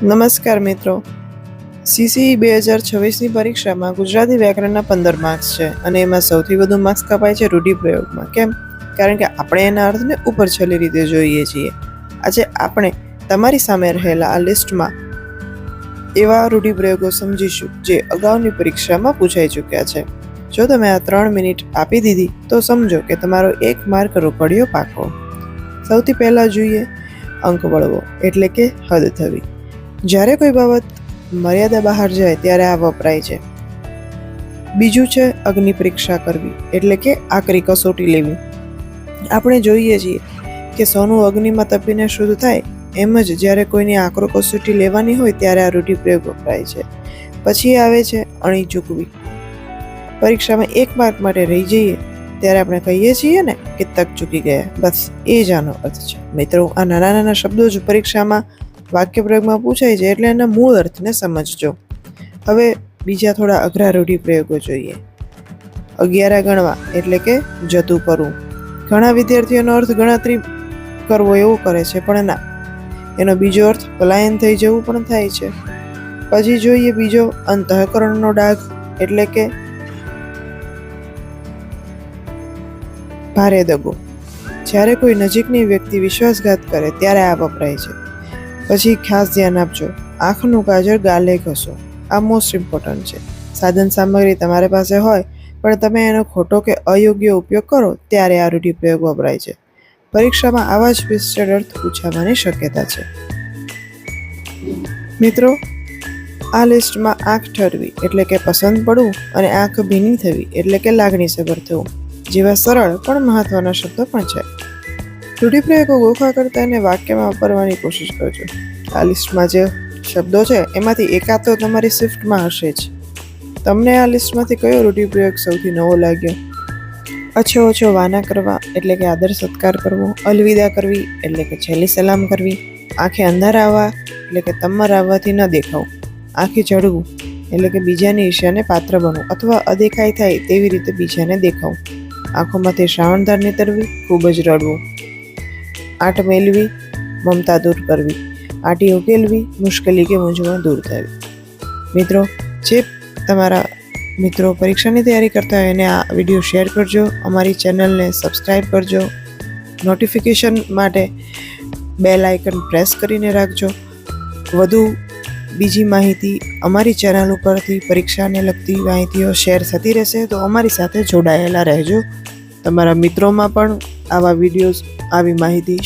નમસ્કાર મિત્રો, CCE 2026ની પરીક્ષામાં ગુજરાતી વ્યાકરણના 15 માર્ક્સ છે અને એમાં સૌથી વધુ માર્ક્સ કપાય છે રૂઢિપ્રયોગમાં. કેમ? કારણ કે આપણે એના અર્થને ઉપર છેલ્લી રીતે જોઈએ છીએ. આજે આપણે તમારી સામે રહેલા આ લિસ્ટમાં એવા રૂઢિપ્રયોગો સમજીશું જે અગાઉની પરીક્ષામાં પૂછાઈ ચૂક્યા છે. જો તમે આ 3 મિનિટ આપી દીધી તો સમજો કે તમારો 1 માર્ક રોકડિયો પાકો. સૌથી પહેલાં જોઈએ અંક વળવો એટલે કે હદ થવી. જ્યારે કોઈ બાબત મર્યાદા બહાર જાય ત્યારે આ વપરાય છે. બીજું છે અગ્નિ પરીક્ષા કરવી એટલે કે આકરી કસોટી લેવી. આપણે જોઈએ છીએ કે સોનું અગ્નિમાં તપીને શુદ્ધ થાય એમ જ જ્યારે કોઈની આકરો કસોટી લેવાની હોય ત્યારે આ રૂઢિપ્રયોગ વપરાય છે. પછી આવે છે અણી ચૂકવી. પરીક્ષામાં 1 માર્ક માટે રહી જઈએ ત્યારે આપણે કહીએ છીએ ને કે તક ચૂકી ગયા. બસ એ જ આનો અર્થ છે. મિત્રો, આ નાના નાના શબ્દો જ પરીક્ષામાં વાક્ય પ્રયોગમાં પૂછાય છે એટલે એના મૂળ અર્થને સમજજો. હવે બીજા થોડા અઘરા રૂઢિપ્રયોગો જોઈએ. 11 ગણવા એટલે કે જતું કરવું. ઘણા વિદ્યાર્થીઓનો અર્થ ગણતરી કરવો એવું કરે છે, પણ ના, એનો બીજો અર્થ પલાયન થઈ જવું પણ થાય છે. પછી જોઈએ બીજો અંતઃકરણનો ડાઘ એટલે કે ભારે દગો. જ્યારે કોઈ નજીકની વ્યક્તિ વિશ્વાસઘાત કરે ત્યારે આ વપરાય છે. પછી ખાસ ધ્યાન આપજો, આંખનું કાજળ ગાલે ઘસો. આ મોસ્ટ ઇમ્પોર્ટન્ટ છે. સાધન સામગ્રી તમારી પાસે હોય પણ તમે એનો ખોટો કે અયોગ્ય ઉપયોગ કરો ત્યારે આ રૂઢિપ્રયોગ વપરાય છે. પરીક્ષામાં આવા જ વિસ્તૃત અર્થ પૂછાવાની શક્યતા છે. મિત્રો, આ લિસ્ટમાં આંખ ઠરવી એટલે કે પસંદ પડવું અને આંખ ભીની થવી એટલે કે લાગણીસભર થવું જેવા સરળ પણ મહત્વના શબ્દો પણ છે. રૂઢિપ્રયોગો ગોખવા કરતાં એને વાક્યમાં વાપરવાની કોશિશ કરજો. આ લિસ્ટમાં જે શબ્દો છે એમાંથી એકાદ તો તમારી શિફ્ટમાં હશે જ. તમને આ લિસ્ટમાંથી કયો રૂઢિપ્રયોગ સૌથી નવો લાગ્યો? અછો ઓછો વાના કરવા એટલે કે આદર સત્કાર કરવો. અલવિદા કરવી એટલે કે છેલ્લી સલામ કરવી. આંખે અંધારા આવવા એટલે કે તમર આવવાથી ન દેખાવું. આંખે ચડવું એટલે કે બીજાની ઈર્ષ્યાને પાત્ર બનવું અથવા અદેખાઈ થાય તેવી રીતે બીજાને દેખાવું. આંખોમાંથી શ્રાવણધાર નીતરવી, ખૂબ જ રડવું. આંટ મેળવી, મમતા દૂર કરવી. આંટી ઉકેલવી, મુશ્કેલી કે મૂંઝવણ દૂર થવી. મિત્રો, જે તમારા મિત્રો પરીક્ષાની તૈયારી કરતા હોય એને આ વિડીયો શેર કરજો. અમારી ચેનલને સબસ્ક્રાઈબ કરજો. નોટિફિકેશન માટે બેલ આઇકન પ્રેસ કરીને રાખજો. વધુ બીજી માહિતી અમારી ચેનલ ઉપરથી પરીક્ષાને લગતી માહિતીઓ શેર થતી રહેશે, તો અમારી સાથે જોડાયેલા રહેજો. તમારા મિત્રોમાં પણ આવા વિડીયોઝ, આવી માહિતી